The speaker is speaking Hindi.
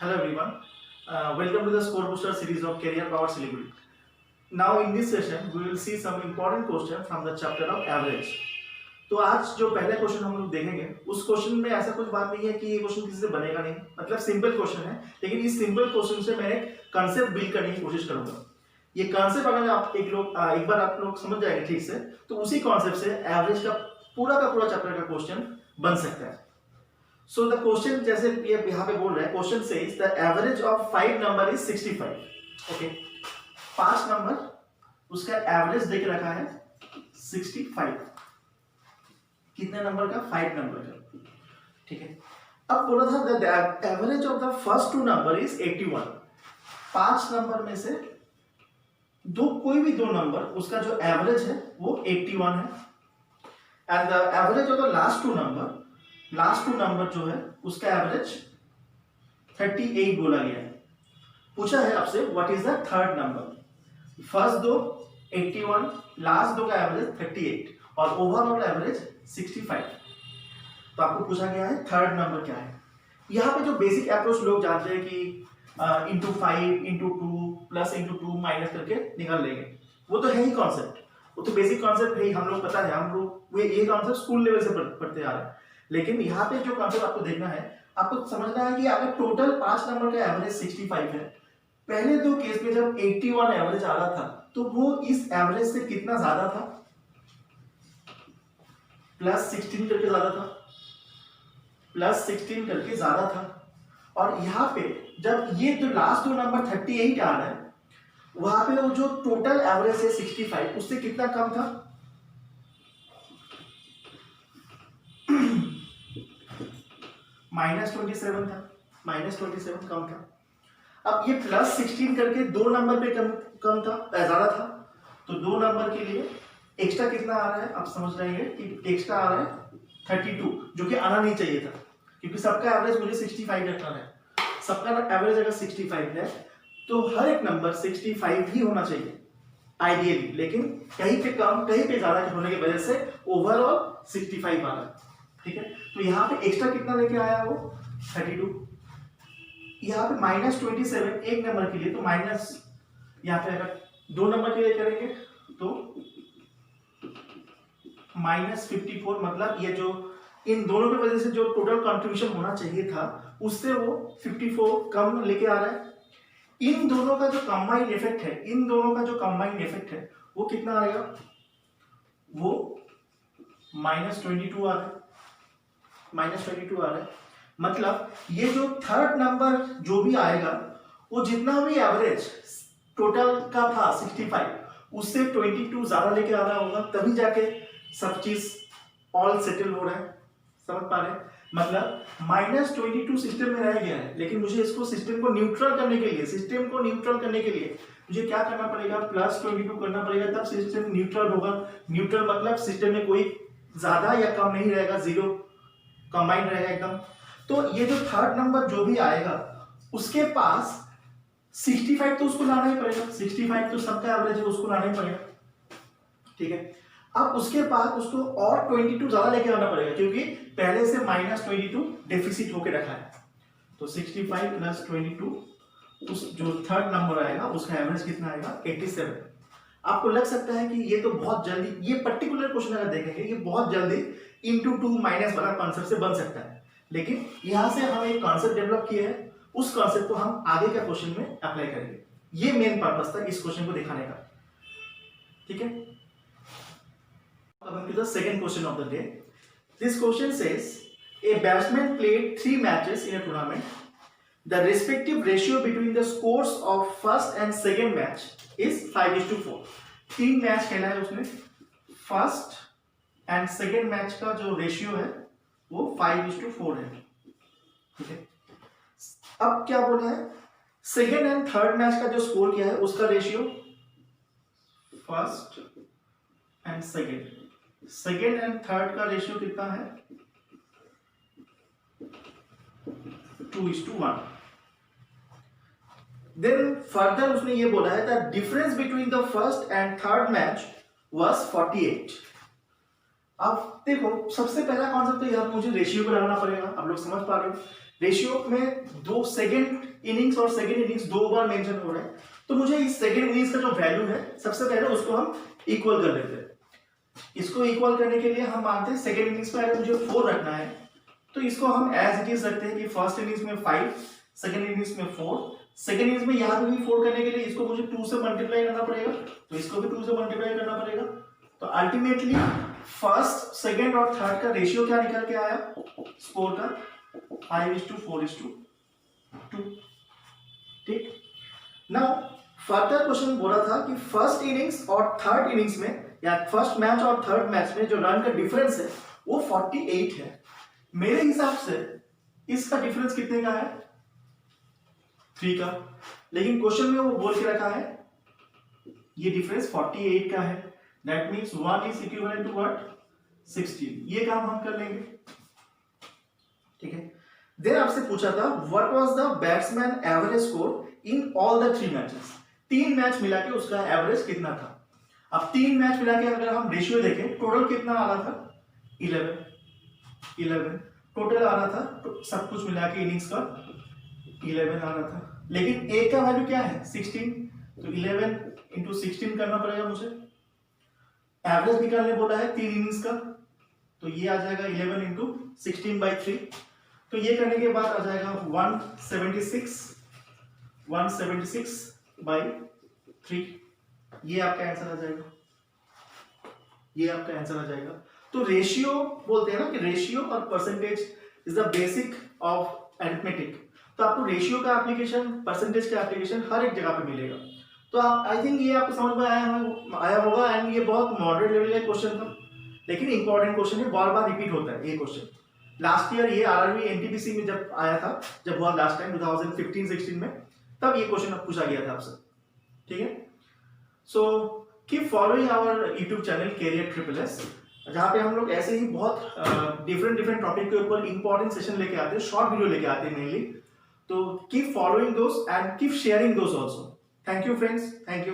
Hello everyone, welcome to the Score Booster series of Career Power Celebrity. Now in this session we will see some important question from the chapter of average. तो आज जो पहला क्वेश्चन हम लोग देखेंगे उस क्वेश्चन में ऐसा कुछ बात नहीं है कि ये क्वेश्चन किसी से बनेगा नहीं, मतलब सिंपल क्वेश्चन है, लेकिन इस सिंपल क्वेश्चन से मैं एक कंसेप्ट बिल्ड करने की कोशिश करूंगा। ये कंसेप्ट अगर आप एक बार आप लोग समझ जाएंगे ठीक से, तो उसी कॉन्सेप्ट से एवरेज का पूरा चैप्टर का क्वेश्चन बन सकता है। So the question जैसे ये यहाँ पे बोल रहा है, question says the average of 5 number is 65. Okay, 5 number उसका एवरेज देख रखा है 65. कितने नंबर का? 5 नंबर का, ठीक है। अब बोला था the average of the first 2 number is 81. 5 number में से कोई भी 2 नंबर उसका जो एवरेज है वो 81 है, and the average of the last two number जो है उसका एवरेज 38 बोला गया है। पूछा है आपसे what is the third number. First दो 81, लास्ट दो का एवरेज 38 और ओवरऑल एवरेज 65। तो आपको पूछा गया है थर्ड नंबर क्या है। यहाँ पे जो बेसिक अप्रोच लोग जानते हैं कि into 5 into 2 plus into 2 minus करके निकाल लेंगे, वो तो है ही कॉन्सेप्ट, वो तो बेसिक कॉन्सेप्ट है ही, हम लोग पता है, हम लोग ये कॉन्सेप्ट स्कूल लेवल से पढ़ते आ रहे हैं। लेकिन यहाँ पे जो कॉन्सेप्ट आपको देखना है, आपको समझना है कि अगर टोटल 5 नंबर का एवरेज 65 है, पहले 2 केस में जब 81 एवरेज आ रहा था तो वो इस एवरेज से कितना ज्यादा था? प्लस 16 करके ज्यादा था, प्लस 16 करके ज्यादा था। और यहाँ पे जब ये जो लास्ट 2 नंबर 38 आ रहा है, वहां पे वो जो टोटल एवरेज है 65 उससे कितना कम था? -27 था, -27 कम था। अब ये प्लस 16 करके 2 नंबर पे कम था, ज्यादा था, तो 2 नंबर के लिए एक्स्ट्रा कितना आ रहा है? आप समझ रहे हैं कि एक्स्ट्रा आ रहा है 32, जो कि आना नहीं चाहिए था, क्योंकि सबका एवरेज मुझे 65 रखना है। सबका एवरेज अगर 65 है तो हर एक नंबर 65 ही होना चाहिए आइडियली, लेकिन कहीं पे कम कहीं पे ज्यादा होने की वजह से ओवरऑल 65 आ रहा है, ठीक है। तो यहाँ पे एक्स्ट्रा कितना लेके आया वो 32। यहाँ पे -27 एक नंबर के लिए, तो माइनस यहाँ पे अगर 2 नंबर के लिए करेंगे तो -54, मतलब ये जो इन दोनों की वजह से जो टोटल कंट्रीब्यूशन होना चाहिए था उससे वो 54 कम लेके आ रहा है। इन दोनों का जो कंबाइंड इफेक्ट है, वो कितना आएगा? वो -22 आ रहा है, -22 आ रहा है। मतलब ये जो थर्ड नंबर जो भी आएगा, वो जितना भी एवरेज टोटल का था 65 उससे 22 ज्यादा लेके आ रहा होगा, तभी जाके सब चीज ऑल सेटल हो रहा है। समझ पा रहे हैं? मतलब -22 सिस्टम में रह गया है, लेकिन मुझे इसको सिस्टम को न्यूट्रल करने के लिए मुझे क्या करना पड़ेगा? +22 करना पड़ेगा, तब सिस्टम न्यूट्रल होगा। न्यूट्रल मतलब सिस्टम में कोई ज्यादा या कम नहीं रहेगा, जीरो कंबाइंड रहेगा एकदम। तो ये जो थर्ड नंबर जो भी आएगा उसके पास 65 तो उसको लाना ही पड़ेगा, 65 तो सबका एवरेज है, उसको लाना ही पड़ेगा, ठीक है। अब उसके बाद उसको और 22 ज्यादा लेके आना पड़ेगा, क्योंकि पहले से -22 डेफिसिट होके रखा है। तो 65 + 22, उस जो थर्ड नंबर आएगा उसका एवरेज कितना आएगा? 87। आपको लग सकता है कि ये तो बहुत जल्दी, ये पर्टिकुलर क्वेश्चन अगर देखेंगे ये बहुत जल्दी इंटू 2 माइनस वाला कॉन्सेप्ट से बन सकता है, लेकिन यहां से हम एक कॉन्सेप्ट डेवलप किए हैं, उस कॉन्सेप्ट को हम आगे के क्वेश्चन में अप्लाई करेंगे। ये मेन पर्पस था इस क्वेश्चन को दिखाने का, ठीक है। Coming to the second question of the day. This question says a batsman played 3 matches in a tournament. The respective ratio between the scores of first and second match is 5:4. 3 match खेला है उसने, फर्स्ट एंड सेकेंड मैच का जो रेशियो है वो 5:4 है, ठीक है। अब क्या बोला है? सेकेंड एंड थर्ड मैच का जो स्कोर किया है उसका ratio first and second and third का रेशियो कितना है? 2:1। देन फर्दर उसने ये बोला है that difference between the first and third match was 48। अब देखो सबसे पहला कॉन्सेप्ट तो यार मुझे रेशियो को लगाना पड़ेगा, आप लोग समझ पा रहे हो। रेशियो में दो सेकेंड इनिंग्स और सेकेंड इनिंग्स दो बार मेंशन हो रहा है, तो मुझे इस सेकेंड इनिंग्स का जो वैल्यू है सबसे पहले उसको हम इक्वल कर लेते हैं। इसको इक्वल करने के लिए हम मानते हैं सेकेंड इनिंग्स में अगर मुझे 4 रखना है तो इसको हम एज इट इज रखते हैं कि फर्स्ट इनिंग्स में 5, सेकेंड इनिंग्स में 4, सेकेंड इनिंग्स में यहाँ पे भी 4 करने के लिए इसको मुझे 2 से मल्टीप्लाई करना पड़ेगा, तो इसको भी 2 से मल्टीप्लाई करना पड़ेगा। तो अल्टीमेटली फर्स्ट, सेकेंड और थर्ड का रेशियो क्या निकल के आया स्कोर का 5:4:2। ठीक, नाउ फर्दर क्वेश्चन बोला था कि फर्स्ट इनिंग्स और थर्ड इनिंग्स में या फर्स्ट मैच और थर्ड मैच में जो रन का डिफरेंस है वो 48 है। मेरे हिसाब से इसका डिफरेंस कितने का है 3 का, लेकिन क्वेश्चन में वो बोल के रखा है ये डिफरेंस 48 का है। That means 1 is equivalent to what 16। ये काम हम कर लेंगे। ठीक है, देन आपसे पूछा था what was the batsman average score in all the 3 matches. 3 match मिला के उसका एवरेज कितना था। अब 3 मैच मिला के अगर हम रेशियो देखें टोटल कितना आ रहा था 11 टोटल आ रहा था, तो सब कुछ मिला के इनिंग्स का 11 आ रहा था, लेकिन ए का वैल्यू क्या है 16, तो 11 इंटू 16 करना पड़ेगा मुझे। एवरेज निकालने बोला है 3 इनिंग्स का, तो ये आ जाएगा 11 इंटू 16/3। तो ये करने के बाद आ जाएगा 176/3। ये आपका आंसर आ जाएगा, ये आपका आंसर आ जाएगा। तो रेशियो बोलते हैं ना कि रेशियो और percentage is the basic of arithmetic. तो आपको रेशियो का एप्लीकेशन, परसेंटेज का एप्लीकेशन हर एक जगह पे मिलेगा। तो आप आई थिंक ये आपको समझ में आया होगा एंड ये बहुत मॉडरेट लेवल का क्वेश्चन था, लेकिन इंपॉर्टेंट क्वेश्चन है, बार बार रिपीट होता है ये क्वेश्चन। लास्ट ईयर ये आरआरबी एनटीपीसी में जब आया था, जब हुआ लास्ट टाइम 2015-16 में, तब ये क्वेश्चन पूछा गया था आपसे। ठीक है, so keep following our YouTube channel career triple S, जहाँ पे हम लोग ऐसे ही बहुत डिफरेंट टॉपिक के ऊपर इंपॉर्टेंट सेशन लेके आते हैं, शॉर्ट वीडियो लेके आते हैं मेनली। तो keep following those and keep sharing those also. Thank you friends, thank you.